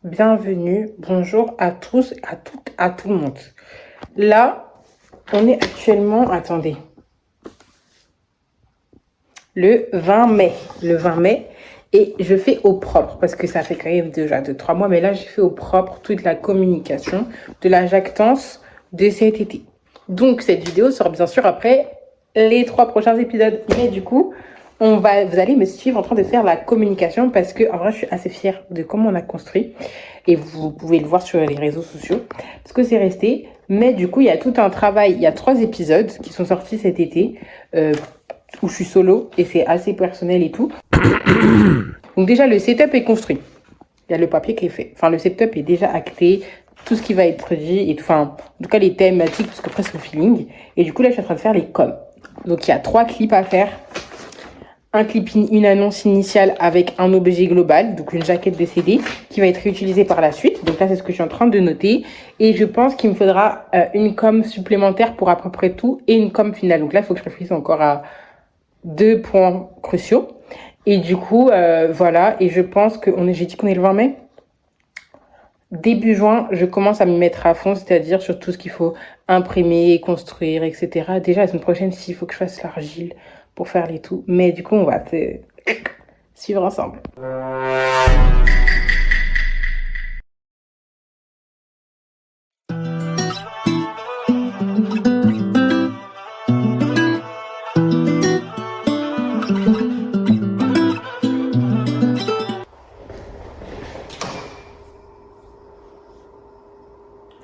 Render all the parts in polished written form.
bienvenue, bonjour à tous, à toutes, à tout le monde. Là, on est actuellement, attendez, le 20 mai. Le 20 mai, et je fais au propre, parce que ça fait quand même déjà 2-3 mois, mais là, j'ai fait au propre toute la communication de la jactance de cet été. Donc, cette vidéo sort bien sûr après les 3 prochains épisodes. Mais du coup, vous allez me suivre en train de faire la communication parce que, en vrai, je suis assez fière de comment on a construit. Et vous pouvez le voir sur les réseaux sociaux parce que c'est resté. Mais du coup, il y a tout un travail. Il y a 3 épisodes qui sont sortis cet été où je suis solo et c'est assez personnel et tout. Donc déjà, le setup est construit. Il y a le papier qui est fait. Enfin, le setup est déjà acté. Tout ce qui va être dit et tout. Enfin, en tout cas, les thématiques, parce que après, c'est au feeling. Et du coup, là, je suis en train de faire les coms. Donc, il y a 3 clips à faire. Un clip, une annonce initiale avec un objet global, donc une jaquette de CD, qui va être réutilisée par la suite. Donc là, c'est ce que je suis en train de noter. Et je pense qu'il me faudra une com supplémentaire pour à peu près tout et une com finale. Donc là, il faut que je réfléchisse encore à 2 points cruciaux. Et du coup, voilà. Et je pense que j'ai dit qu'on est le 20 mai. Début juin, je commence à me mettre à fond, c'est-à-dire sur tout ce qu'il faut imprimer, construire, etc. Déjà, la semaine prochaine, s'il faut que je fasse l'argile pour faire les tout. Mais du coup, on va suivre ensemble.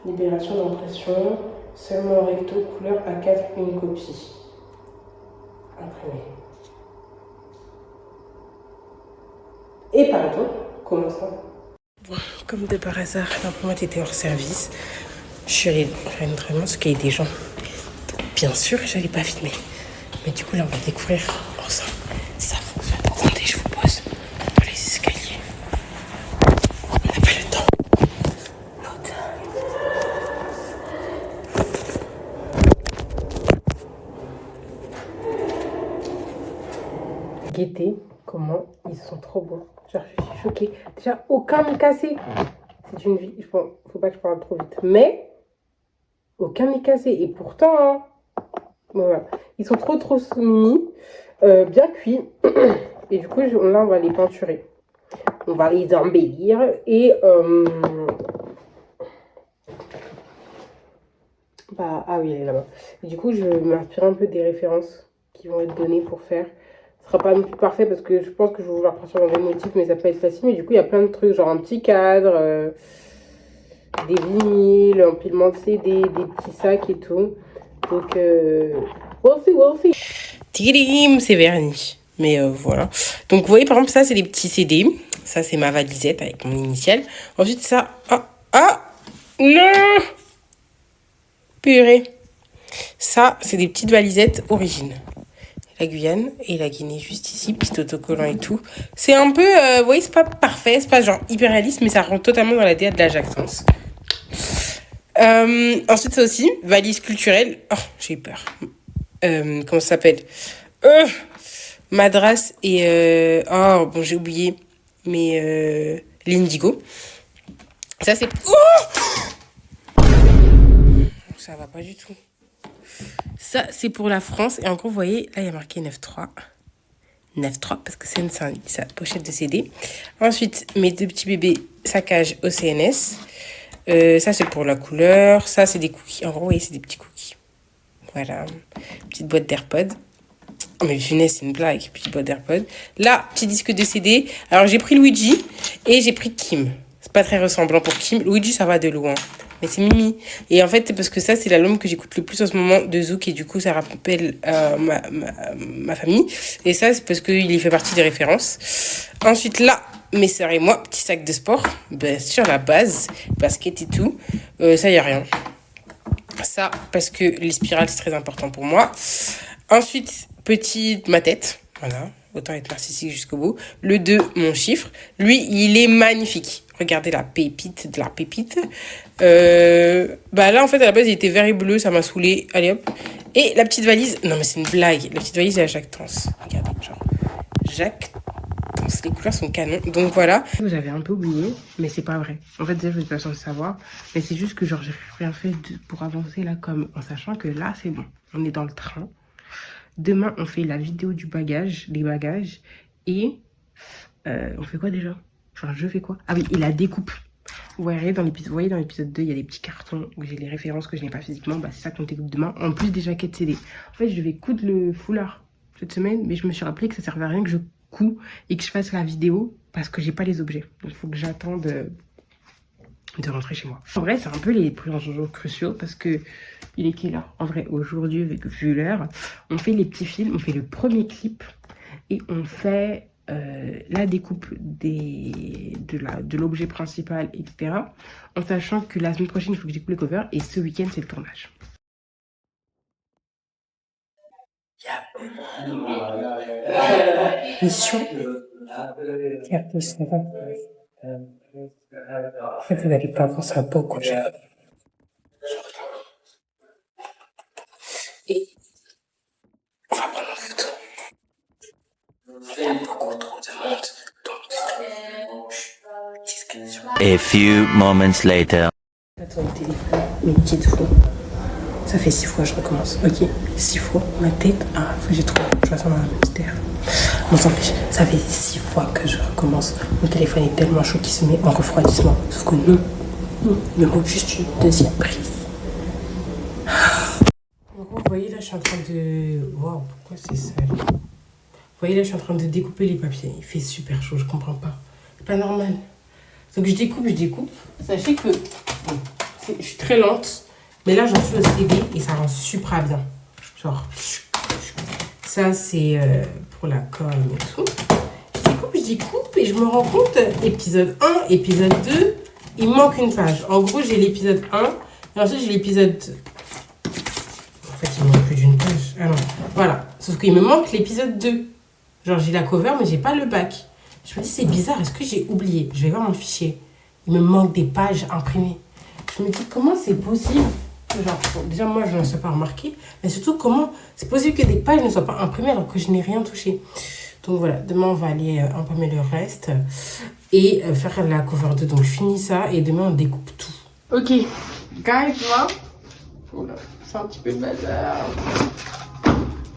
Libération d'impression, seulement recto, couleur A4, une copie. Imprimé. Et pardon, comment ça? Bon, comme de par hasard, l'imprimante était hors service. Je suis allée faire une vraiment ce qu'il y a des gens. Donc, bien sûr, j'allais pas filmer. Mais du coup, là, on va découvrir ensemble si ça fonctionne. Attendez, je vous pose dans les escaliers. On n'a pas le temps. Guettez comment ils sont trop beaux. Genre, je suis choquée. Déjà, aucun n'est cassé. C'est une vie. Faut pas que je parle trop vite. Mais, aucun n'est cassé. Et pourtant, hein, voilà. Ils sont trop mimi. Bien cuits. Et du coup, là, on va les peinturer. On va les embellir. Et, ah oui, elle est là-bas. Et du coup, je vais m'inspirer un peu des références qui vont être données pour faire. Ce sera pas non plus parfait parce que je pense que je vais vouloir partir dans des motifs, mais ça peut être facile. Mais du coup, il y a plein de trucs, genre un petit cadre, des vinyles, empilement de CD, des petits sacs et tout. Donc, we'll see. Tidim, c'est verni. Mais voilà. Donc, vous voyez, par exemple, ça, c'est des petits CD. Ça, c'est ma valisette avec mon initiale. Ensuite, ça... Non, purée. Ça, c'est des petites valisettes origines. La Guyane et la Guinée juste ici, petit autocollant et tout. C'est un peu, vous voyez, c'est pas parfait, c'est pas genre hyper réaliste, mais ça rentre totalement dans la DA de la jactance. Ensuite, ça aussi, valise culturelle. Oh, j'ai eu peur. Comment ça s'appelle? Madras et... oh, bon, j'ai oublié. Mais l'indigo. Ça, c'est... Oh, ça va pas du tout. Ça, c'est pour la France. Et en gros, vous voyez, là, il y a marqué 9.3. 9.3 parce que c'est une pochette de CD. Ensuite, mes 2 petits bébés saccage au CNS. Ça, c'est pour la couleur. Ça, c'est des cookies. En gros, vous voyez, c'est des petits cookies. Voilà. Petite boîte d'AirPods. Oh, mais punaise, c'est une blague. Petite boîte d'AirPods. Là, petit disque de CD. Alors, j'ai pris Luigi et j'ai pris Kim. C'est pas très ressemblant pour Kim. Luigi, ça va de loin. Mais c'est Mimi. Et en fait, parce que ça, c'est l'album que j'écoute le plus en ce moment de Zouk. Et du coup, ça rappelle ma famille. Et ça, c'est parce qu'il y fait partie des références. Ensuite, là, mes sœurs et moi, petit sac de sport. Ben, sur la base, basket et tout. Ça, il n'y a rien. Ça, parce que les spirales, c'est très important pour moi. Ensuite, ma tête. Voilà. Autant être narcissique jusqu'au bout. Le 2, mon chiffre. Lui, il est magnifique. Regardez la pépite de la pépite. Là, en fait, à la base, il était vert et bleu. Ça m'a saoulé. Allez, hop. Et la petite valise. Non, mais c'est une blague. La petite valise, c'est la jactance. Regardez, genre. Jactance. intense, les couleurs sont canon. Donc voilà. J'avais un peu oublié, mais c'est pas vrai. En fait, déjà, je n'ai pas chance de savoir. Mais c'est juste que genre, j'ai rien fait pour avancer là, comme en sachant que là, c'est bon. On est dans le train. Demain, on fait la vidéo du bagage, des bagages. Et on fait quoi déjà? Genre, je fais quoi? Ah oui, et la découpe. Vous voyez dans l'épisode 2, il y a des petits cartons où j'ai les références que je n'ai pas physiquement. Bah, c'est ça qu'on découpe demain. En plus des jaquettes CD. En fait, je vais coudre le foulard cette semaine, mais je me suis rappelé que ça servait à rien que je couds et que je fasse la vidéo parce que j'ai pas les objets. Donc, il faut que j'attende de rentrer chez moi. En vrai, c'est un peu les plus jours cruciaux parce que il est quelle heure? En vrai, aujourd'hui, vu l'heure, on fait les petits films, on fait le premier clip et on fait la découpe de l'objet principal, etc. En sachant que la semaine prochaine, il faut que je découpe les covers et ce week-end, c'est le tournage. Mission. En fait, vous n'allez pas voir ça beaucoup. Et on va prendre une photo. Il y a beaucoup trop de monde. Donc, A few moments later. attends, le téléphone, mes petites fois. Ça fait 6 fois, je recommence. Ok, 6 fois, ma tête. Ah, j'ai trop. Je vais attendre un petit air. On s'en fiche. Ça fait 6 fois que je recommence. Mon téléphone est tellement chaud qu'il se met en refroidissement. Sauf que non. Il me manque juste une deuxième prise. En gros, vous voyez là, je suis en train de. Waouh, pourquoi c'est sale? Vous voyez là, je suis en train de découper les papiers. Il fait super chaud, je comprends pas. C'est pas normal. Donc je découpe. Sachez que je suis très lente. Mais là, j'en suis au CD et ça rend super bien. Genre, ça, c'est pour la com et tout. Je découpe et je me rends compte, épisode 1, épisode 2, il me manque une page. En gros, j'ai l'épisode 1 et ensuite j'ai l'épisode... En fait, il me manque plus d'une page. Ah non, voilà. Sauf qu'il me manque l'épisode 2. Genre, j'ai la cover, mais j'ai pas le bac. Je me dis, c'est bizarre, est-ce que j'ai oublié? Je vais voir mon fichier. Il me manque des pages imprimées. Je me dis, comment c'est possible? Genre, déjà, moi, je ne sais pas remarquer. Mais surtout, comment c'est possible que des pages ne soient pas imprimées alors que je n'ai rien touché? Donc voilà, demain, on va aller imprimer le reste et faire la cover 2. Donc, je finis ça et demain, on découpe tout. Ok, guys, là. Oula, c'est un petit peu de bazar.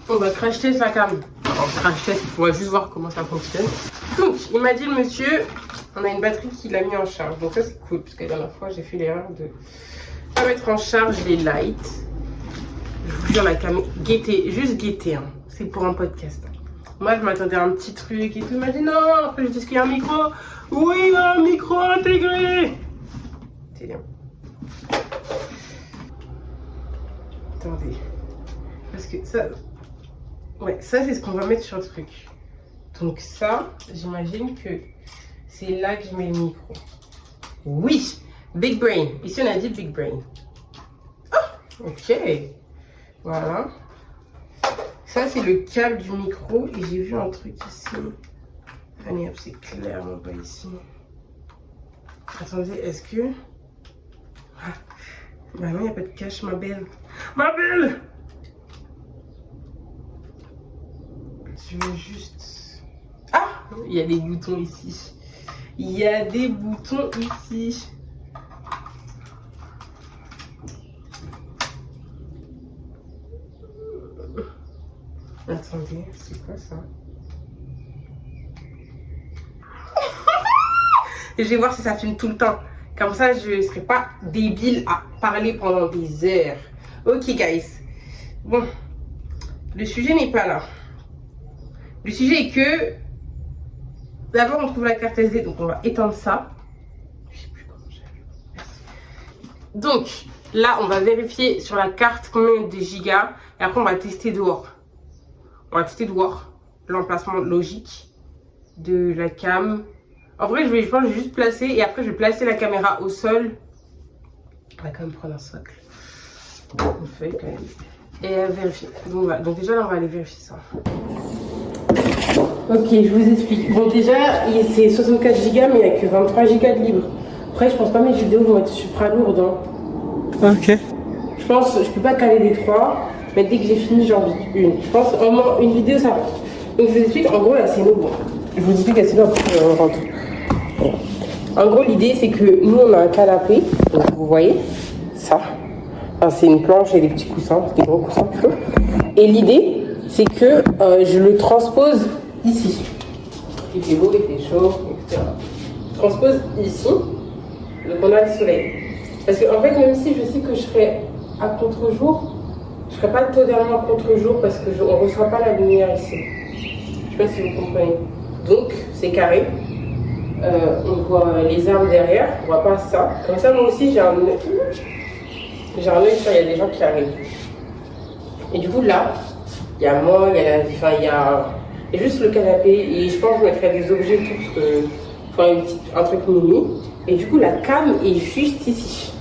On va crash test la cam. Alors, crash test, il faudra juste voir comment ça fonctionne. Donc, il m'a dit, le monsieur, on a une batterie qu'il a mis en charge. Donc, ça, c'est cool, parce que la dernière fois, j'ai fait l'erreur de pas mettre en charge les lights. Je vous jure, la cam, juste guettez, hein. C'est pour un podcast. Moi, je m'attendais à un petit truc et tout. Il m'a dit non. Après, je dis qu'il y a un micro. Oui, il y a un micro intégré. C'est bien. Attendez. Parce que ça... Ouais, ça, c'est ce qu'on va mettre sur le truc. Donc ça, j'imagine que c'est là que je mets le micro. Oui, Big Brain. Ici, on a dit Big Brain. Ah, ok. Voilà. Ça, c'est le câble du micro. Et j'ai vu un truc ici. Allez, hop, c'est clairement pas ici. Attendez, est-ce que... Ah. Bah non, il n'y a pas de cache, ma belle. Ma belle! Je veux juste... Ah! Il y a des boutons ici. Il y a des boutons ici. Attendez, c'est quoi ça? Et je vais voir si ça filme tout le temps. Comme ça, je ne serai pas débile à parler pendant des heures. Ok, guys. Bon, le sujet n'est pas là. Le sujet est que... D'abord, on trouve la carte SD, donc on va éteindre ça. Je sais plus comment j'ai... Donc, là, on va vérifier sur la carte combien de gigas. Et après, on va tester dehors. On va tester dehors l'emplacement logique de la cam. En vrai, je pense que je vais juste placer et après, je vais placer la caméra au sol. On va quand même prendre un socle. Une feuille quand même. Et vérifier. Donc, voilà. Donc déjà, là, on va aller vérifier ça. Ok, je vous explique. Bon, déjà, c'est 64 Go, mais il n'y a que 23 Go de libre. Après, je pense pas mes vidéos vont être super lourdes. Hein. Ok. Je pense, je peux pas caler les 3, mais dès que j'ai fini, j'en vis une. Je pense au moins une vidéo, ça va. Donc, je vous explique. En gros, là, c'est nos bons. Je vous explique sinon après on rentre. En gros, l'idée c'est que nous on a un canapé, donc vous voyez ça. Enfin, c'est une planche et des petits coussins, des gros coussins plutôt. Et l'idée c'est que je le transpose ici. Il fait beau, il fait chaud, etc. Je transpose ici, donc on a le soleil. Parce qu'en fait, même si je sais que je serai à contre-jour, je ne serai pas totalement à contre-jour parce qu'on ne reçoit pas la lumière ici. Je ne sais pas si vous comprenez. Donc, c'est carré. On voit les arbres derrière, on ne voit pas ça. Comme ça, moi aussi, j'ai un œil sur, il y a des gens qui arrivent. Et du coup, là, il y a moi, il y a il y a juste le canapé. Et je pense que je mettrai des objets tout, parce que un truc mini. Et du coup, la cam est juste ici.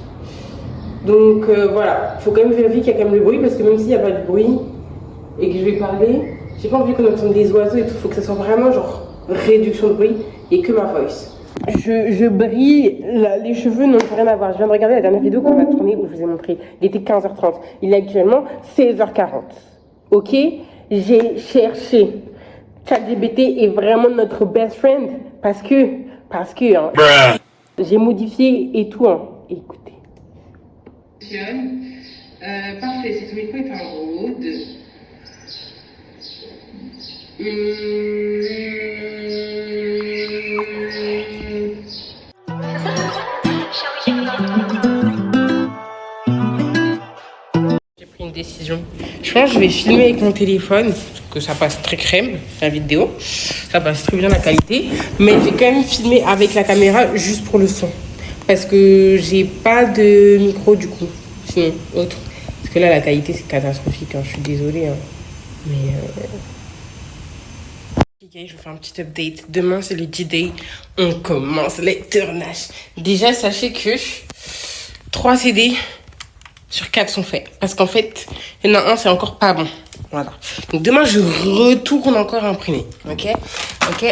Donc voilà, il faut quand même vérifier qu'il y a quand même le bruit parce que même s'il n'y a pas de bruit et que je vais parler, j'ai pas envie qu'on entende des oiseaux et tout. Il faut que ça soit vraiment genre réduction de bruit et que ma voice. Je brille, les cheveux n'ont rien à voir. Je viens de regarder la dernière vidéo qu'on a tournée où je vous ai montré. Il était 15h30. Il est actuellement 16h40. Ok? J'ai cherché. ChatGPT est vraiment notre best friend parce que hein, j'ai modifié et tout. Hein. Écoutez. Parfait, si ton micro est en haut, J'ai pris une décision. Je pense que je vais filmer avec mon téléphone, parce que ça passe très crème, la vidéo. Ça passe très bien la qualité. Mais j'ai quand même filmé avec la caméra juste pour le son. Parce que j'ai pas de micro du coup, sinon autre. Parce que là, la qualité, c'est catastrophique. Hein. Je suis désolée. Hein. Mais je vous fais un petit update. Demain, c'est le D-Day. On commence les tournages. Déjà, sachez que 3 CD sur 4 sont faits. Parce qu'en fait, il y en a un, c'est encore pas bon. Voilà. Donc demain, je retourne encore imprimer. Ok?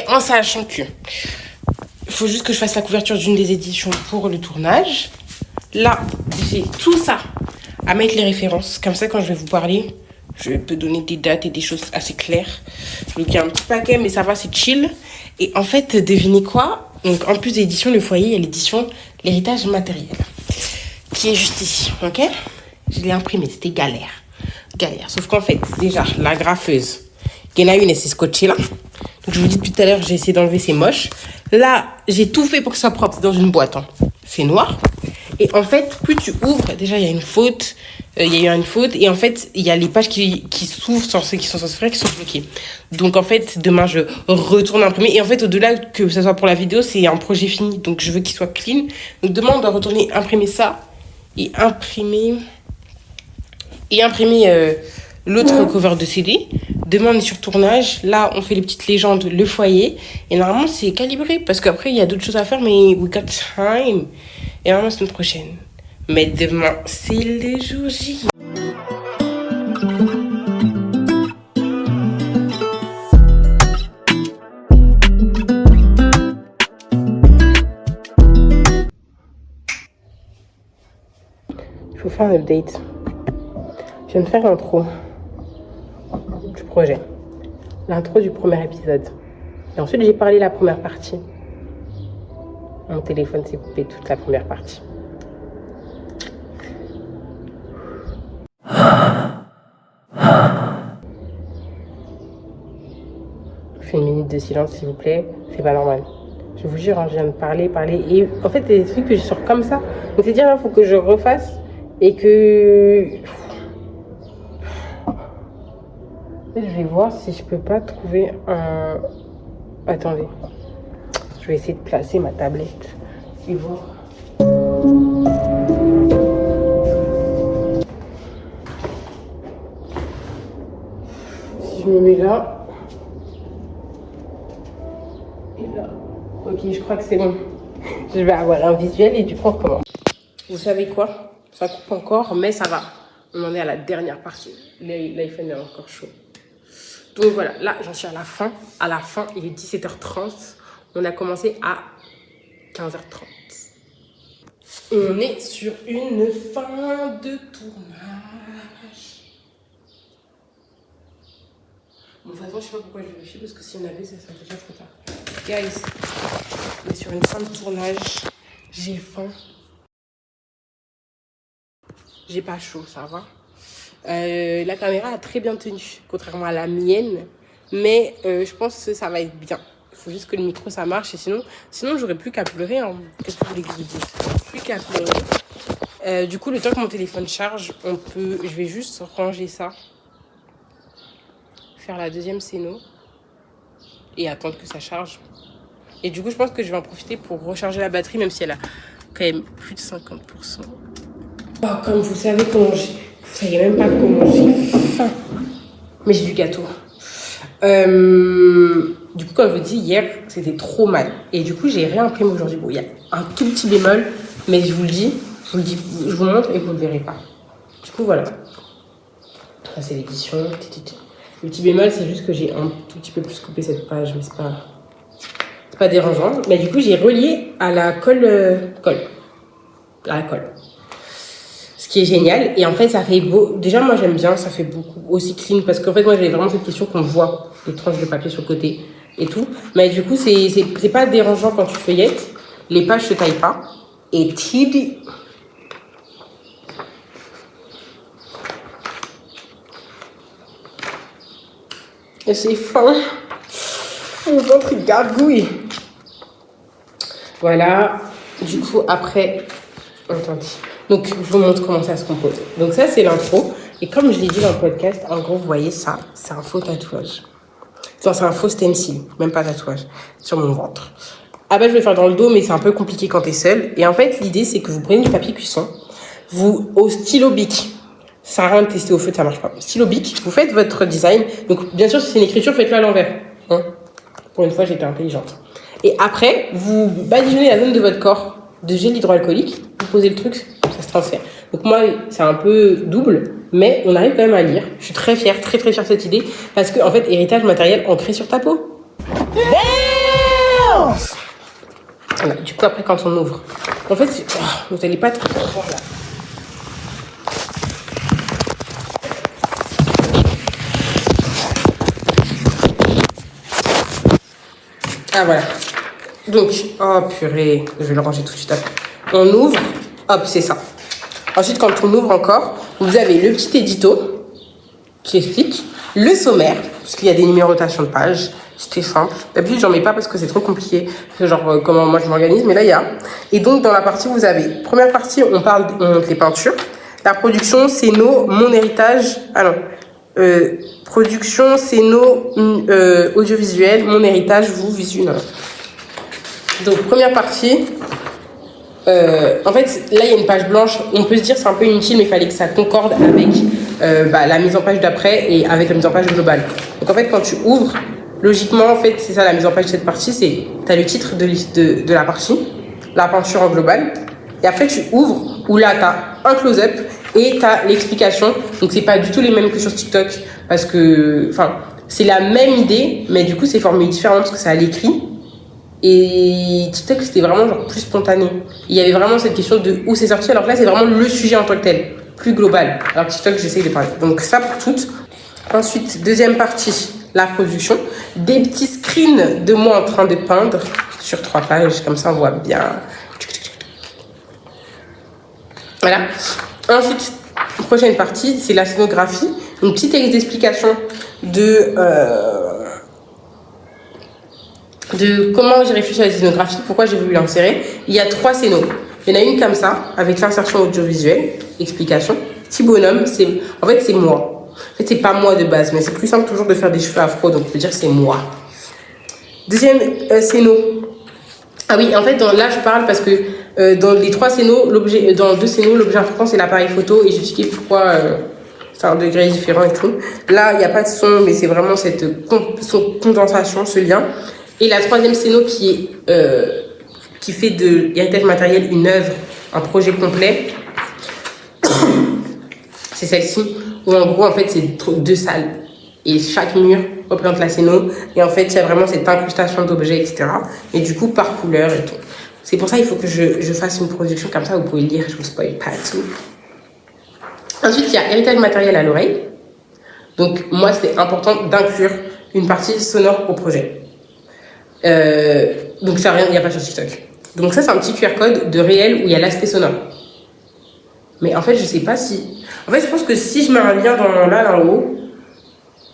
En sachant que il faut juste que je fasse la couverture d'une des éditions pour le tournage. Là, j'ai tout ça à mettre les références. Comme ça, quand je vais vous parler, je peux donner des dates et des choses assez claires. Donc, il y a un petit paquet, mais ça va, c'est chill. Et en fait, devinez quoi? Donc, en plus d'édition Le Foyer, il y a l'édition L'Héritage Matériel, qui est juste ici, ok? Je l'ai imprimé, c'était galère. Sauf qu'en fait, déjà, la graffeuse, il y en a une, elle s'est scotchée là. Donc, je vous dis depuis tout à l'heure, j'ai essayé d'enlever, c'est moche. Là, j'ai tout fait pour que ce soit propre. C'est dans une boîte, hein. C'est noir. Et en fait, plus tu ouvres, déjà, il y a une faute. Il y a eu une faute. Et en fait, il y a les pages qui s'ouvrent, ceux qui sont censés faire, qui sont bloquées. Donc, en fait, demain, je retourne imprimer. Et en fait, au-delà que ce soit pour la vidéo, c'est un projet fini. Donc, je veux qu'il soit clean. Donc, demain, on doit retourner imprimer ça. Et imprimer l'autre cover de CD. Demain, on est sur tournage. Là, on fait les petites légendes, le foyer. Et normalement, c'est calibré. Parce qu'après, il y a d'autres choses à faire, mais we got time. Et normalement, la semaine prochaine. Mais demain, c'est le jour J. Je vous fais un update. Je viens de faire l'intro du projet. L'intro du premier épisode. Et ensuite, j'ai parlé la première partie. Mon téléphone s'est coupé toute la première partie. Je fais une minute de silence, s'il vous plaît. C'est pas normal. Je vous jure, hein, je viens de parler. Et en fait, il y a des trucs que je sors comme ça. Donc, c'est-à-dire, il faut que je refasse et que... Je vais voir si je peux pas trouver un... Attendez. Je vais essayer de placer ma tablette et voir. Si je me mets là. Et là. Ok, je crois que c'est bon. Je vais avoir un visuel et du coup on recommence. Vous savez quoi? Ça coupe encore, mais ça va. On en est à la dernière partie. L'iPhone est encore chaud. Donc voilà, là j'en suis à la fin. À la fin, il est 17h30. On a commencé à 15h30. On est sur une fin de tournage. Bon, de toute façon, je sais pas pourquoi je vérifie, parce que si on avait, ça serait déjà trop tard. Guys, on est sur une fin de tournage. J'ai faim. J'ai pas chaud, ça va. La caméra a très bien tenu, contrairement à la mienne. Mais je pense que ça va être bien. Il faut juste que le micro, ça marche. Et sinon j'aurais plus qu'à pleurer. Hein. Qu'est-ce que vous voulez que je vous dise? Plus qu'à pleurer. Du coup, le temps que mon téléphone charge, je vais juste ranger ça. Faire la deuxième scéno. Et attendre que ça charge. Et du coup, je pense que je vais en profiter pour recharger la batterie, même si elle a quand même plus de 50%. Oh, comme vous savez comment vous savez même pas comment j'ai faim. Mais j'ai du gâteau. Du coup, comme je vous dis, hier, c'était trop mal. Et du coup, j'ai réimprimé aujourd'hui. Bon, il y a un tout petit bémol, mais je vous le dis, je vous montre et vous le verrez pas. Du coup, voilà. Ça, c'est l'édition. Le petit bémol, c'est juste que j'ai un tout petit peu plus coupé cette page, mais c'est pas dérangeant. Mais du coup, j'ai relié à la colle. À la colle. Ce qui est génial. Et en fait, ça fait beau. Déjà, moi, j'aime bien, ça fait beaucoup aussi clean. Parce qu'en fait, moi, j'avais vraiment cette question qu'on voit les tranches de papier sur le côté et tout. Mais du coup, c'est pas dérangeant quand tu feuillettes. Les pages se taillent pas. Et Tid. J'ai faim. Mon ventre, il gargouille. Voilà. Du coup, après. Attendez. Donc, je vous montre comment ça se compose. Donc, ça, c'est l'intro. Et comme je l'ai dit dans le podcast, en gros, vous voyez ça, c'est un faux tatouage. Enfin, c'est un faux stencil, même pas tatouage, sur mon ventre. Ah bah, je vais le faire dans le dos, mais c'est un peu compliqué quand t'es seul. Et en fait, l'idée, c'est que vous prenez du papier cuisson, au stylo bic. Ça sert à rien de tester au feu, ça marche pas. Stylo bic, vous faites votre design. Donc, bien sûr, si c'est une écriture, faites-le à l'envers. Hein, pour une fois, j'étais intelligente. Et après, vous badigeonnez la zone de votre corps de gel hydroalcoolique, vous posez le truc, ça se transfère. Donc moi, c'est un peu double, mais on arrive quand même à lire. Je suis très fière, très très fière de cette idée, parce que en fait, héritage matériel ancré sur ta peau. Voilà, du coup, après, quand on ouvre, en fait, vous n'allez pas trop voir là. Ah voilà. Donc, oh purée, je vais le ranger tout de suite après. On ouvre, hop, c'est ça. Ensuite, quand on ouvre encore, vous avez le petit édito qui explique le sommaire, parce qu'il y a des numérotations de pages. C'était simple. D'habitude, j'en mets pas parce que c'est trop compliqué. Genre, comment moi je m'organise, mais là, il y a. Et donc, dans la partie, vous avez, première partie, on montre les peintures. La production, c'est mon héritage. Ah non. Production, c'est audiovisuel, mon héritage, vous, visuel. Donc, première partie. En fait, là, il y a une page blanche. On peut se dire c'est un peu inutile, mais il fallait que ça concorde avec la mise en page d'après et avec la mise en page globale. Donc, en fait, quand tu ouvres, logiquement, en fait, c'est ça la mise en page de cette partie. C'est, tu as le titre de la partie, la peinture en global. Et après, tu ouvres où là, tu as un close-up et tu as l'explication. Donc, c'est pas du tout les mêmes que sur TikTok parce que, enfin, c'est la même idée, mais du coup, c'est formulé différemment parce que c'est à l'écrit. Et TikTok, c'était vraiment genre plus spontané. Il y avait vraiment cette question de où c'est sorti, alors que là, c'est vraiment le sujet en tant que tel, plus global. Alors que TikTok, j'essaye de parler. Donc ça pour toutes. Ensuite, deuxième partie, la production. Des petits screens de moi en train de peindre sur 3 pages, comme ça on voit bien. Voilà. Ensuite, prochaine partie, c'est la scénographie. Une petite texte d'explication de comment j'ai réfléchi à la scénographie, pourquoi j'ai voulu l'insérer. Il y a 3 scénos. Il y en a une comme ça, avec l'insertion audiovisuelle, explication. Petit bonhomme, en fait, c'est moi. En fait, c'est pas moi de base, mais c'est plus simple toujours de faire des cheveux afro, donc je peux dire c'est moi. Deuxième scéno. Ah oui, en fait, là, je parle parce que dans les 3 scénos, dans 2 scénos, l'objet important, c'est l'appareil photo, et j'expliquais pourquoi c'est un degré différent et tout. Là, il n'y a pas de son, mais c'est vraiment cette condensation, ce lien. Et la 3e scéno qui fait de héritage matériel une œuvre, un projet complet, c'est celle-ci, où en gros, en fait, c'est 2 salles. Et chaque mur représente la scéno. Et en fait, il y a vraiment cette incrustation d'objets, etc. Et du coup, par couleur et tout. C'est pour ça qu'il faut que je fasse une production comme ça, vous pouvez lire, je vous spoil pas tout. Ensuite, il y a héritage matériel à l'oreille. Donc, moi, c'était important d'inclure une partie sonore au projet. Donc ça rien, il n'y a pas sur TikTok. Donc ça c'est un petit QR code de réel où il y a l'aspect sonore. Mais en fait je sais pas si... En fait je pense que si je mets un lien là en haut,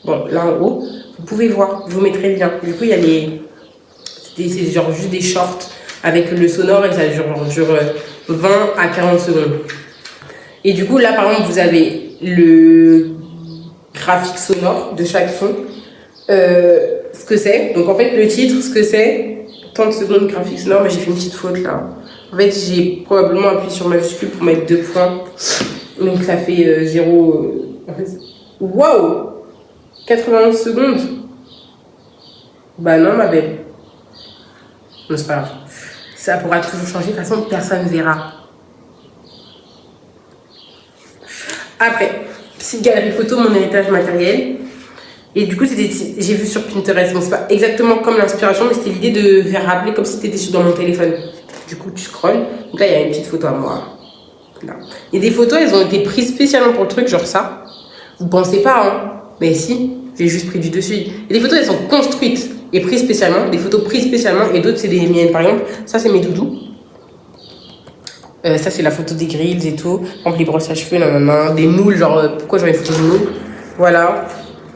bon là en haut, vous pouvez voir, je vous mettrai le lien. Du coup il y a c'est genre juste des shorts avec le sonore et ça dure 20 à 40 secondes. Et du coup là par exemple vous avez le graphique sonore de chaque son, ce que c'est. Donc en fait le titre, ce que c'est, 30 secondes graphique sonore, mais j'ai fait une petite faute là. En fait j'ai probablement appuyé sur majuscule pour mettre 2 points. Donc ça fait 0... en fait, waouh, 91 secondes. Bah non ma belle. Non c'est pas grave. Ça pourra toujours changer, de toute façon personne ne verra. Après, petite galerie photo, mon héritage matériel. Et du coup, j'ai vu sur Pinterest. Bon, c'est pas exactement comme l'inspiration, mais c'était l'idée de faire rappeler comme si t'étais dans mon téléphone. Du coup, tu scrolles. Donc là, il y a une petite photo à moi. Là. Et des photos, elles ont été prises spécialement pour le truc, genre ça. Vous pensez pas, hein? Mais si, j'ai juste pris du dessus. Et des photos, elles sont construites et prises spécialement. Des photos prises spécialement, et d'autres, c'est des miennes. Par exemple, ça, c'est mes doudous. Ça, c'est la photo des grilles et tout. Par exemple, les brosses à cheveux, des moules, genre, pourquoi j'aurais une photo de moules? Voilà,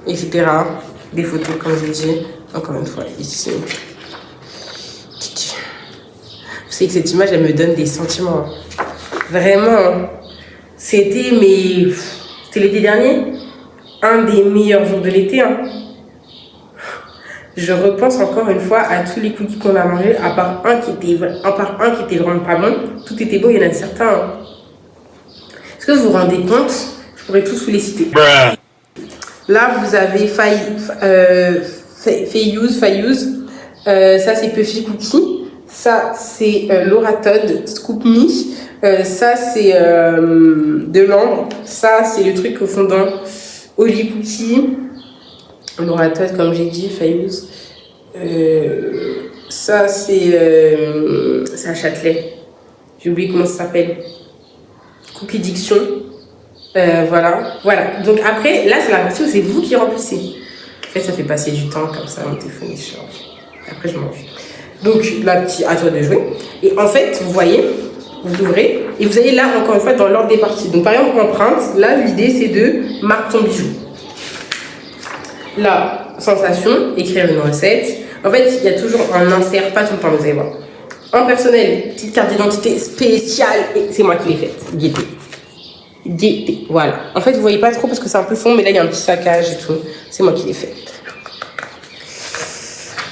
etc. Des photos, comme je l'ai dit. Encore une fois, ici. Vous savez que cette image, elle me donne des sentiments. Vraiment. C'était l'été dernier. Un des meilleurs jours de l'été, hein. Je repense encore une fois à tous les cookies qu'on a mangés, à part un qui était vraiment pas bon. Tout était bon, il y en a certains. Hein. Est-ce que vous vous rendez compte? Je pourrais tous vous les citer. Là, vous avez Fayous. Ça, c'est Puffy Cookie. Ça, c'est Laura Todd, Scoop Me. Ça, c'est de l'ambre. Ça, c'est le truc au fondant Oli Cookie. Laura Todd, comme j'ai dit, Fayous. Ça, c'est à Châtelet. J'ai oublié comment ça s'appelle. Cookie Diction. Voilà. Donc après, là, c'est la partie où c'est vous qui remplissez. En fait, ça fait passer du temps comme ça, mon téléphone il change. Après, je mange. Donc, la petite, à toi de jouer. Et en fait, vous voyez, vous ouvrez, et vous allez là, encore une fois, dans l'ordre des parties. Donc, par exemple, empreinte, là, l'idée, c'est de marquer ton bijou. Là, sensation, écrire une recette. En fait, il y a toujours un insert, pas tout le temps, vous allez voir. En personnel, petite carte d'identité spéciale, et c'est moi qui l'ai faite. Gaieté, voilà. En fait, vous voyez pas trop parce que c'est un peu fond, mais là, il y a un petit saccage et tout. C'est moi qui l'ai fait.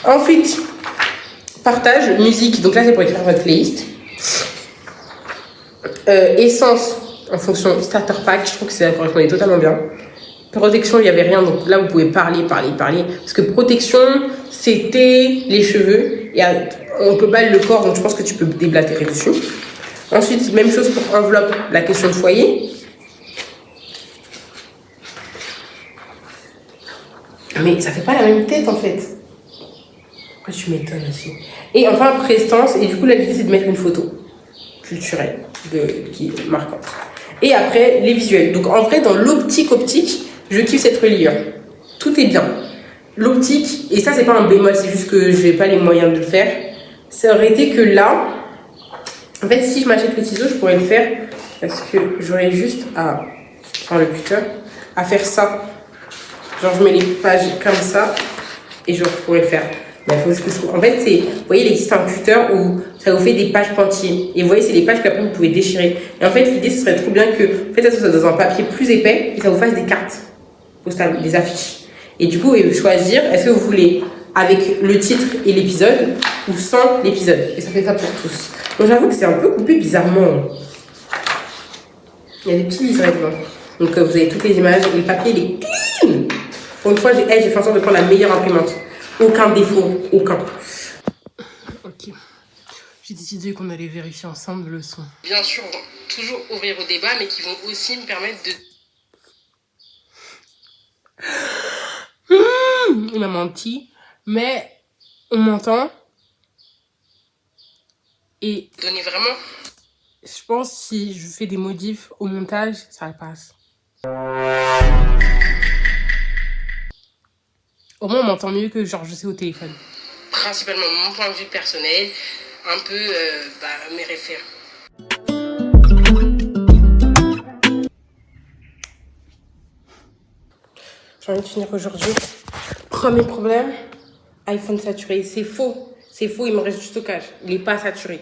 Ensuite, partage, musique. Donc là, c'est pour écrire votre playlist. Essence, en fonction starter pack. Je trouve que ça correspondait totalement bien. Protection, il n'y avait rien. Donc là, vous pouvez parler. Parce que protection, c'était les cheveux. Et on peut pas le corps, donc je pense que tu peux déblatérer dessus. Ensuite, même chose pour enveloppe, la question de foyer. Mais ça fait pas la même tête en fait. Pourquoi tu m'étonnes aussi? Et enfin, prestance. Et du coup, là, l'idée, c'est de mettre une photo culturelle qui est marquante. Et après, les visuels. Donc en vrai, dans l'optique, je kiffe cette reliure. Tout est bien. L'optique, et ça, c'est pas un bémol, c'est juste que je n'ai pas les moyens de le faire. Ça aurait été que là, en fait, si je m'achète le ciseau, je pourrais le faire parce que j'aurais juste à, enfin le cutter, à faire ça. Genre, je mets les pages comme ça et je pourrais le faire. Mais il faut juste que je trouve. En fait, vous voyez, il existe un cutter où ça vous fait des pages pointillées. Et vous voyez, c'est des pages qu'après vous pouvez déchirer. Et en fait, l'idée, ce serait trop bien que, en fait, ça soit dans un papier plus épais et ça vous fasse des cartes postales, des affiches. Et du coup, vous pouvez choisir, est-ce que vous voulez avec le titre et l'épisode ou sans l'épisode. Et ça fait ça pour tous. Donc j'avoue que c'est un peu coupé bizarrement. Il y a des petits liserés dedans. Donc vous avez toutes les images et le papier il est clean. Pour une fois, j'ai fait en sorte de prendre la meilleure imprimante. Aucun défaut, aucun. Ok. J'ai décidé qu'on allait vérifier ensemble le son. Bien sûr, on va toujours ouvrir au débat, mais qui vont aussi me permettre de... Il m'a menti, mais on m'entend. Et donner vraiment... Je pense si je fais des modifs au montage, ça passe. Au moins on m'entend mieux que genre je sais au téléphone. principalement mon point de vue personnel, un peu mes références. J'ai envie de finir aujourd'hui. Premier problème, iPhone saturé. C'est faux. C'est faux, il me reste du stockage. Il n'est pas saturé.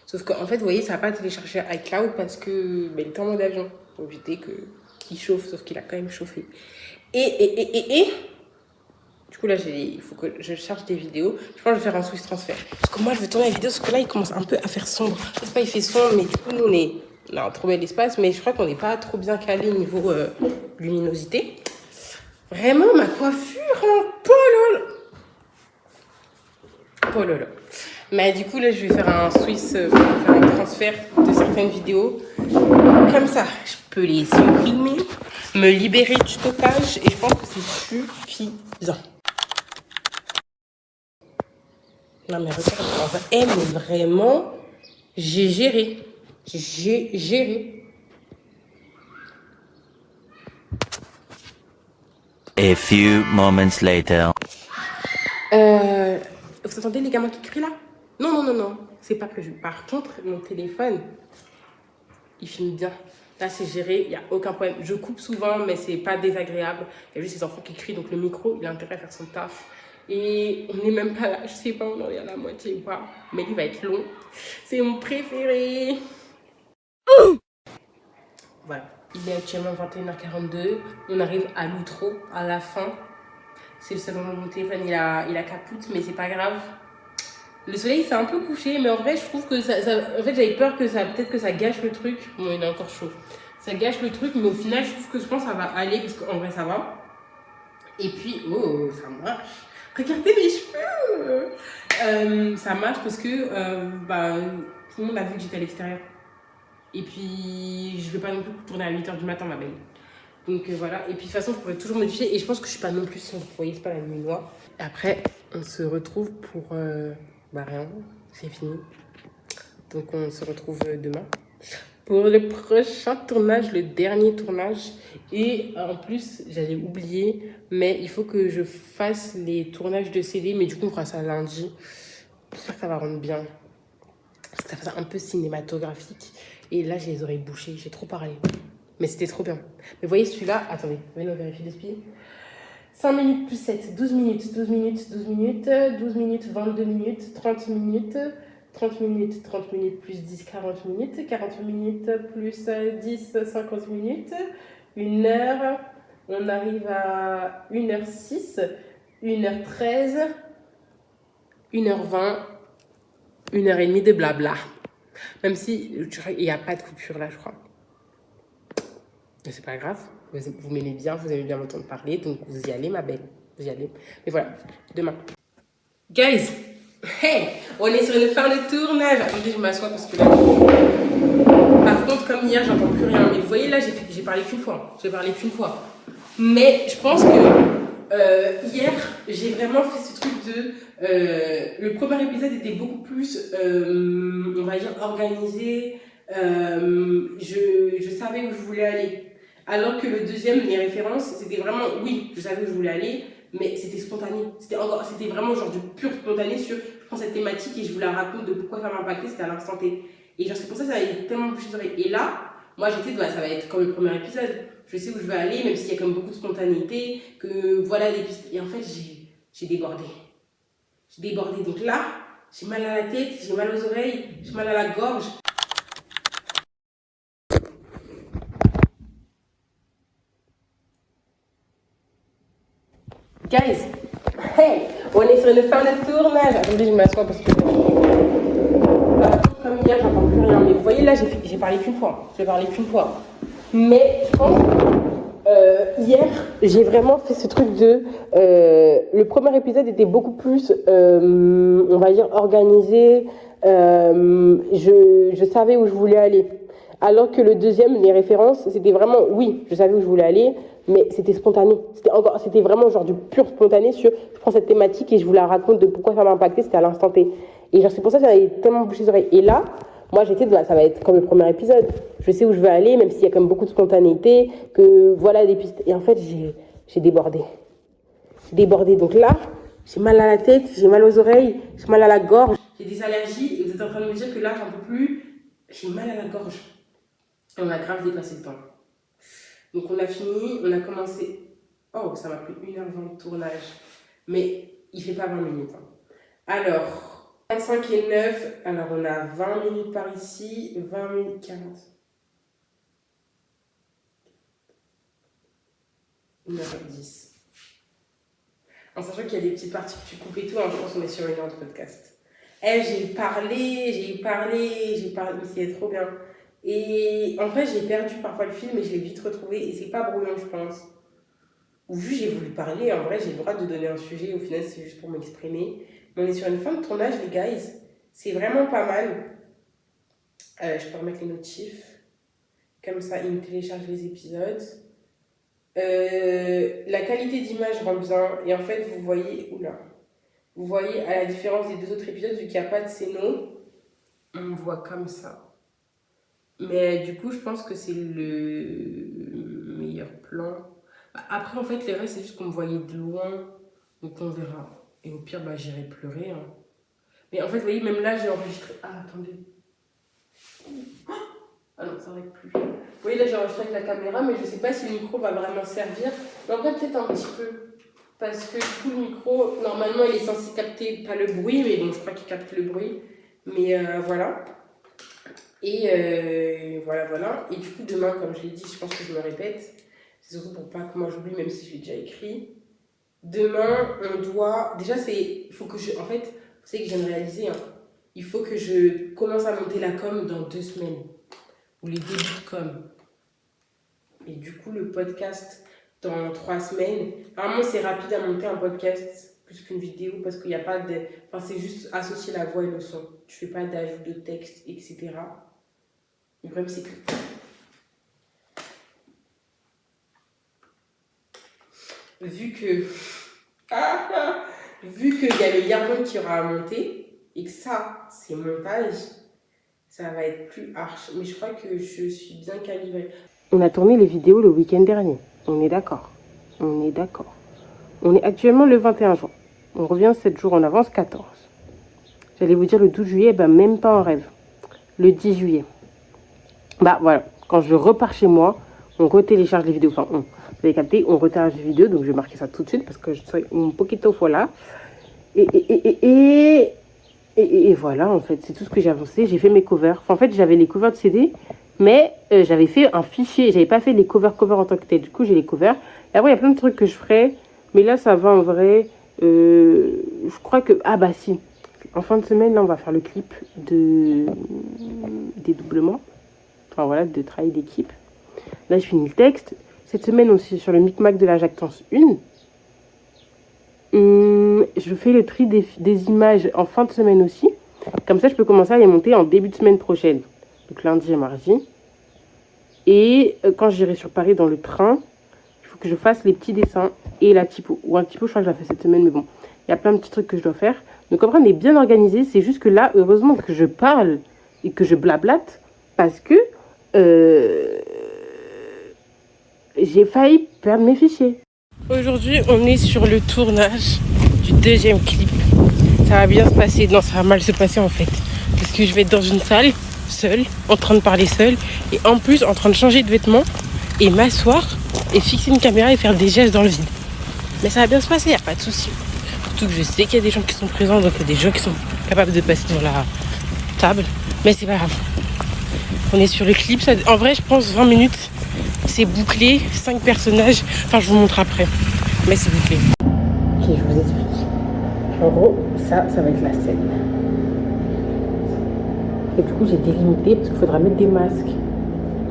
Sauf qu'en fait, vous voyez, ça n'a pas téléchargé iCloud parce que il est en mode avion. Pour éviter qu'il chauffe, sauf qu'il a quand même chauffé. Et du coup, là, il faut que je charge des vidéos. Je pense que je vais faire un Swiss transfert. Parce que moi, je veux tourner la vidéo parce que là, il commence un peu à faire sombre. Je sais pas, il fait sombre, mais du coup, nous, on a un trop bel espace. Mais je crois qu'on n'est pas trop bien calé niveau luminosité. Vraiment, ma coiffure, hein, pololo. Mais du coup, là, je vais faire un Swiss, faire un transfert de certaines vidéos. Comme ça, je peux les supprimer, me libérer du stockage et je pense que c'est suffisant. Non, mais regarde, mais vraiment, j'ai géré. J'ai géré. A few moments later. Vous entendez les gamins qui crient là? Non. C'est pas prévu. Par contre, mon téléphone, il filme bien. Là, c'est géré, il n'y a aucun problème. Je coupe souvent, mais c'est pas désagréable. Il y a juste ces enfants qui crient, donc le micro, il a intérêt à faire son taf. Et on n'est même pas là. Je sais pas, on en est à la moitié ou pas. Mais il va être long. C'est mon préféré. Voilà. Il est actuellement 21h42. On arrive à l'outro, à la fin. C'est le seul moment où mon téléphone il a capote, mais c'est pas grave. Le soleil s'est un peu couché, mais en vrai, je trouve que en fait, j'avais peur que peut-être que ça gâche le truc. Bon, il est encore chaud. Ça gâche le truc, mais au final, je pense que ça va aller, parce qu'en vrai, ça va. Et puis, oh, ça marche. Regardez mes cheveux. Ça marche parce que tout le monde a vu que j'étais à l'extérieur. Et puis, je ne vais pas non plus tourner à 8h du matin, ma belle. Donc voilà, et puis de toute façon, je pourrais toujours modifier. Et je pense que je ne suis pas non plus sombre. Vous voyez, c'est pas la nuit noire. Et après, on se retrouve pour... rien, c'est fini. Donc on se retrouve demain pour le prochain tournage, le dernier tournage. Et en plus, j'allais oublier, mais il faut que je fasse les tournages de CD. Mais du coup, on fera ça lundi. J'espère que ça va rendre bien. Parce que ça fait un peu cinématographique. Et là, j'ai les oreilles bouchées. J'ai trop parlé. Mais c'était trop bien. Mais vous voyez celui-là, attendez, venez on vérifie l'esprit. 5 minutes plus 7, 12 minutes, 12 minutes, 12 minutes, 12 minutes, 22 minutes, 30 minutes, 30 minutes, 30 minutes plus 10, 40 minutes, 40 minutes plus 10, 50 minutes, 1 heure, on arrive à 1h06, 1h13, 1h20, 1h30 de blabla. Même si il n'y a pas de coupure là, je crois. Mais c'est pas grave, vous m'aimez bien, vous aimez bien m'entendre parler, donc vous y allez, ma belle, vous y allez. Mais voilà, demain. Guys, hey, on est sur une fin de tournage. Attendez, je m'assois parce que là... Par contre, comme hier, j'entends plus rien. Mais vous voyez, là, j'ai parlé qu'une fois. Mais je pense que hier, j'ai vraiment fait ce truc de... le premier épisode était beaucoup plus, on va dire, organisé. Je savais où je voulais aller. Alors que le deuxième, les références, c'était vraiment, oui, je savais où je voulais aller, mais c'était spontané. C'était vraiment genre du pur spontané sur, je prends cette thématique et je vous la raconte de pourquoi ça m'a impacté, c'était à l'instant T. Et genre, c'est pour ça que ça avait tellement bouché les oreilles. Et là, moi, j'étais, ça va être comme le premier épisode. Je sais où je veux aller, même s'il y a comme beaucoup de spontanéité, que voilà des pistes. Et en fait, j'ai débordé. Donc là, j'ai mal à la tête, j'ai mal aux oreilles, j'ai mal à la gorge. Guys, hey, on est sur une fin de tournage. Attendez, je m'assois parce que... Comme hier, j'entends plus rien. Mais vous voyez, là, j'ai parlé qu'une fois. Mais je pense hier, j'ai vraiment fait ce truc de... le premier épisode était beaucoup plus, on va dire, organisé. Je savais où je voulais aller. Alors que le deuxième, les références, c'était vraiment, oui, je savais où je voulais aller, mais c'était spontané. C'était vraiment genre du pur spontané sur, je prends cette thématique et je vous la raconte de pourquoi ça m'a impacté, c'était à l'instant T. Et genre, c'est pour ça que ça avait tellement bouché les oreilles. Et là, moi, j'étais, ça va être comme le premier épisode. Je sais où je veux aller, même s'il y a quand même beaucoup de spontanéité, que voilà des pistes. Et en fait, j'ai débordé. Donc là, J'ai mal à la tête, j'ai mal aux oreilles, j'ai mal à la gorge. J'ai des allergies et vous êtes en train de me dire que là, j'en peux plus. J'ai mal à la gorge. Et on a grave dépassé le temps. Donc on a fini, on a commencé... Oh, ça m'a pris 1h20 de tournage. Mais il fait pas 20 minutes. Hein. Alors, 25 et 9. Alors on a 20 minutes par ici, 20 minutes 40. 1h10. En sachant qu'il y a des petites parties que tu coupes et tout, hein, je pense qu'on est sur 1 heure de podcast. J'ai parlé, mais c'est trop bien. Et en vrai, j'ai perdu parfois le film, mais je l'ai vite retrouvé. Et c'est pas brouillon, je pense. Ou vu j'ai voulu parler, en vrai, j'ai le droit de donner un sujet. Au final, c'est juste pour m'exprimer. Mais on est sur une fin de tournage, les guys. C'est vraiment pas mal. Je peux remettre les notifs. Comme ça, il me télécharge les épisodes. La qualité d'image rend bien. Et en fait, vous voyez... Oula. Vous voyez, à la différence des 2 autres épisodes, vu qu'il n'y a pas de scéno, on voit comme ça. Mais du coup, je pense que c'est le meilleur plan. Après, en fait, les restes, c'est juste qu'on me voyait de loin. Donc, on verra. Et au pire, j'irai pleurer. Hein. Mais en fait, vous voyez, même là, j'ai enregistré... Ah, attendez. Ah non, ça n'arrête plus. Vous voyez, là, j'ai enregistré avec la caméra, mais je ne sais pas si le micro va vraiment servir. Mais en fait, peut-être un petit peu. Parce que du coup, le micro, normalement, il est censé capter, pas le bruit, mais bon, je crois qu'il capte le bruit. Mais voilà. Et voilà. Et du coup, demain, comme je l'ai dit, je pense que je me répète. C'est surtout pour pas que moi j'oublie, même si je l'ai déjà écrit. Demain, on doit... Déjà, il faut que je... En fait, vous savez que je viens de réaliser, hein, il faut que je commence à monter la com dans 2 semaines. Ou les débuts de com. Et du coup, le podcast... dans 3 semaines. Normalement, c'est rapide à monter un podcast plus qu'une vidéo parce qu'il n'y a pas de... Enfin, c'est juste associer la voix et le son. Tu fais pas d'ajout de texte, etc. Le problème, c'est que... Vu qu'il y a le Yardon qui aura à monter et que ça, c'est montage, ça va être plus arche. Mais je crois que je suis bien calibrée. On a tourné les vidéos le week-end dernier. On est d'accord. On est actuellement le 21 juin. On revient 7 jours en avance, 14. J'allais vous dire le 12 juillet, même pas en rêve. Le 10 juillet. Voilà, quand je repars chez moi, on retélécharge les vidéos. Enfin, vous avez capté, on retélécharge les vidéos. Donc je vais marquer ça tout de suite parce que je suis un poquito folla. Et voilà, en fait, c'est tout ce que j'ai avancé. J'ai fait mes covers. Enfin, en fait, j'avais les covers de CD, mais j'avais fait un fichier. J'avais pas fait les covers en tant que tel. Du coup, j'ai les covers. Et après, il y a plein de trucs que je ferai. Mais là, ça va en vrai. Je crois que... si. En fin de semaine, là, on va faire le clip de dédoublement. Enfin, voilà, de travail d'équipe. Là, je finis le texte. Cette semaine aussi, sur le micmac de la jactance 1. Je fais le tri des images en fin de semaine aussi. Comme ça, je peux commencer à les monter en début de semaine prochaine. Donc lundi et mardi. Et quand j'irai sur Paris dans le train, il faut que je fasse les petits dessins et la typo. Ou un typo, je crois que je la fais cette semaine, mais bon. Il y a plein de petits trucs que je dois faire. Donc après, on est bien organisé. C'est juste que là, heureusement que je parle et que je blablate. Parce que j'ai failli perdre mes fichiers. Aujourd'hui, on est sur le tournage du 2e clip. Ça va bien se passer. Non, ça va mal se passer en fait. Parce que je vais être dans une salle, seule, en train de parler seule. Et en plus, en train de changer de vêtements. Et m'asseoir et fixer une caméra et faire des gestes dans le vide. Mais ça va bien se passer, il n'y a pas de souci. Surtout que je sais qu'il y a des gens qui sont présents. Donc il y a des gens qui sont capables de passer dans la table. Mais c'est pas grave. On est sur le clip. Ça, en vrai, je pense 20 minutes. C'est bouclé, 5 personnages. Enfin, je vous montre après. Mais c'est bouclé. Ok, je vous explique. En gros, ça va être la scène. Et du coup, j'ai délimité parce qu'il faudra mettre des masques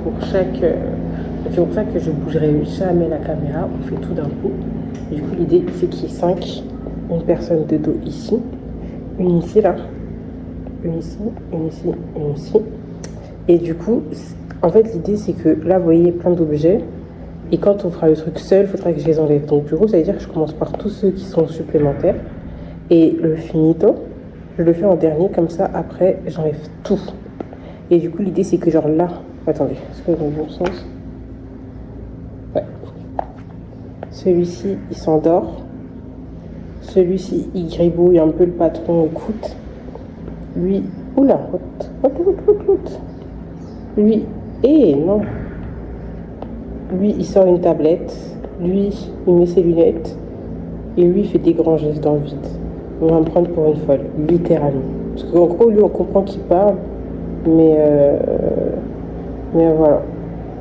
pour chaque... C'est pour ça que je ne bougerai jamais la caméra. On fait tout d'un coup. Du coup, l'idée, c'est qu'il y ait 5. Une personne de dos ici. Une ici, là. Une ici, une ici, une ici. Et du coup... En fait, l'idée, c'est que là, vous voyez plein d'objets. Et quand on fera le truc seul, il faudra que je les enlève. Donc, du coup, ça veut dire que je commence par tous ceux qui sont supplémentaires. Et le finito, je le fais en dernier. Comme ça, après, j'enlève tout. Et du coup, l'idée, c'est que genre là... Attendez, est-ce que dans le bon sens? Ouais. Celui-ci, il s'endort. Celui-ci, il gribouille un peu le patron, écoute. Lui, oula, lui, non. Lui, il sort une tablette. Lui, il met ses lunettes. Et lui, il fait des grands gestes dans le vide. On va me prendre pour une folle, littéralement. Parce qu'en gros, lui, on comprend qu'il parle. Mais voilà.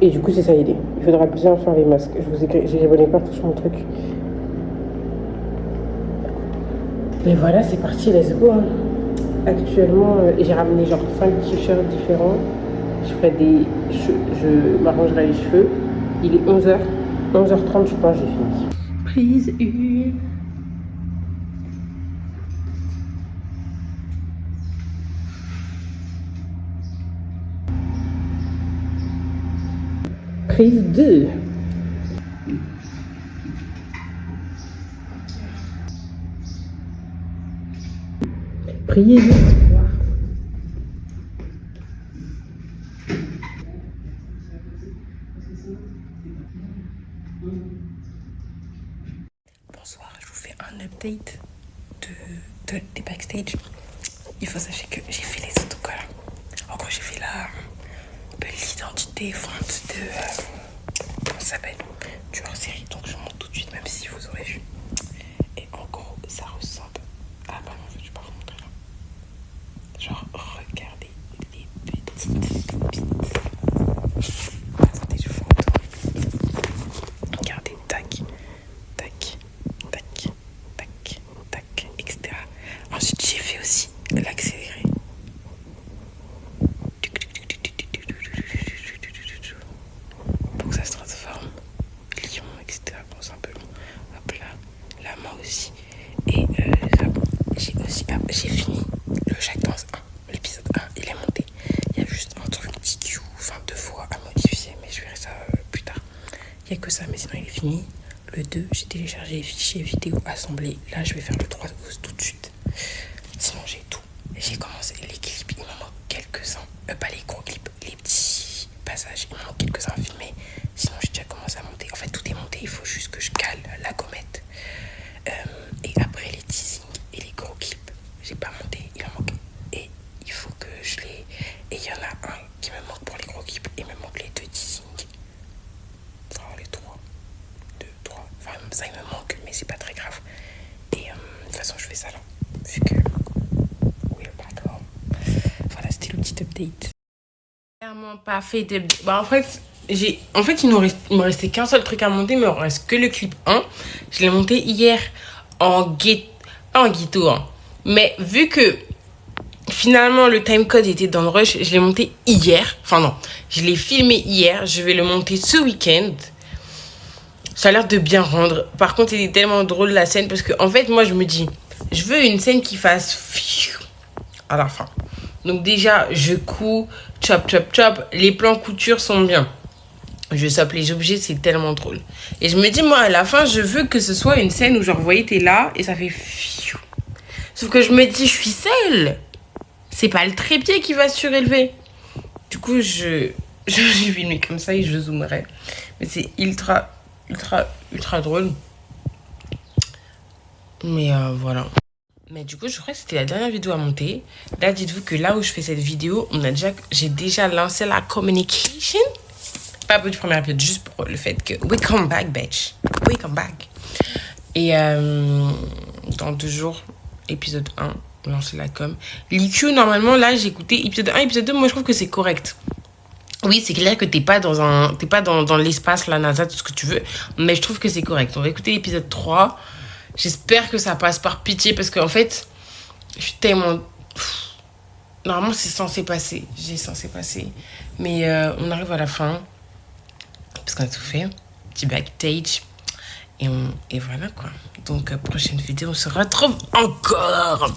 Et du coup, c'est ça l'idée. Il faudra bien faire les masques. J'ai abonné partout sur mon truc. Mais voilà, c'est parti, let's go. Hein. Actuellement, j'ai ramené genre 5 t-shirts différents. Je m'arrangerai les cheveux. Il est 11h. 11h30, je pense, j'ai fini. Prise 1. Prise 2. Prise 3. Bonsoir, je vous fais un update des backstage. Il faut sachez que j'ai fait les autocollants. En gros, j'ai fait l'identité fonte de... comment ça s'appelle, du hors-série. Donc je monte tout de suite, même si vous aurez vu. Et en gros, ça ressemble... Ah bah non, je vais pas vous montrer là. Genre, regardez les petites pépites. Attendez, je vous retourne. Regardez, tac, tac, tac, tac, tac, etc. Ensuite, j'ai fait aussi l'accéléré. Pour que ça se transforme. Lion, etc. Bon, c'est un peu long. Hop là, la main aussi. Et j'ai fini le Jacques dans 1. L'épisode 1, il est monté. Il y a juste un truc TQ, enfin 2 fois à modifier, mais je verrai ça plus tard. Il n'y a que ça, mais sinon il est fini. Le 2, j'ai téléchargé les fichiers vidéo assemblés. Là, je vais faire le 3 tout de suite. Sinon, j'ai tout. J'ai commencé les clips, il m'en manque quelques-uns. Pas les gros clips, les petits passages, il m'en manque quelques-uns à filmer. Sinon, j'ai déjà commencé à monter. En fait, tout est monté, il faut juste que je cale la gommette. Et après, les teasings et les gros clips, j'ai pas monté, il en manque. Et il faut que je les... Et il y en a un qui me manque pour les gros clips, et il me manque les 2 teasings. Enfin, les 3. 2, 3. Enfin, ça, il me manque, mais c'est pas très grave. Et de toute façon, je fais ça là. Vu que... oui, d'accord. Voilà, c'était le petit update. Clairement pas fait de... Bah, en fait, il me restait qu'un seul truc à monter, mais il me reste que le clip 1. Je l'ai monté hier en ghetto. Hein. Mais vu que finalement le timecode était dans le rush, je l'ai monté hier. Enfin non, je l'ai filmé hier. Je vais le monter ce week-end. Ça a l'air de bien rendre. Par contre, il est tellement drôle la scène parce que en fait, moi je me dis, je veux une scène qui fasse à la fin. Donc déjà, je couds, chop, chop, chop. Les plans couture sont bien. Je sape les objets, c'est tellement drôle. Et je me dis, moi, à la fin, je veux que ce soit une scène où, genre, vous voyez, t'es là et ça fait fiou. Sauf que je me dis, je suis seule. C'est pas le trépied qui va surélever. Du coup, je filme comme ça et je zoomerai. Mais c'est ultra drôle. Mais voilà. Mais du coup, je crois que c'était la dernière vidéo à monter. Là, dites-vous que là où je fais cette vidéo, j'ai déjà lancé la communication. Pas pour du premier épisode, juste pour le fait que we come back, bitch. We come back. Et dans 2 jours, épisode 1, lancer la com. L'IQ, normalement, là, j'ai écouté épisode 1, épisode 2. Moi, je trouve que c'est correct. Oui, c'est clair que t'es pas dans l'espace, la NASA, tout ce que tu veux. Mais je trouve que c'est correct. On va écouter l'épisode 3. J'espère que ça passe par pitié parce qu'en fait, je suis tellement... Normalement, c'est censé passer. J'ai censé passer. Mais on arrive à la fin. Parce qu'on a tout fait. Petit backstage. Et voilà quoi. Donc, prochaine vidéo, on se retrouve encore.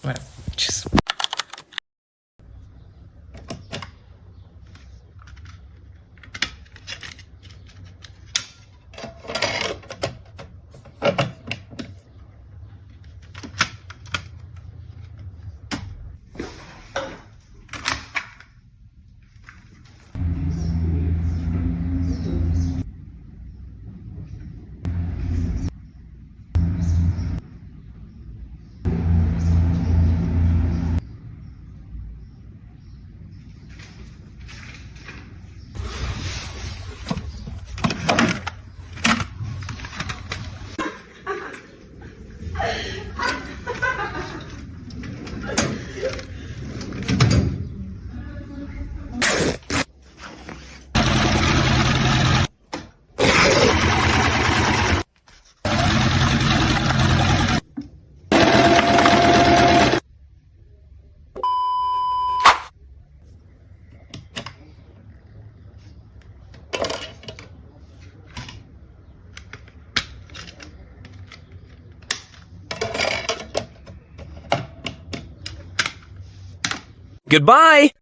Voilà. Tchuss. Goodbye!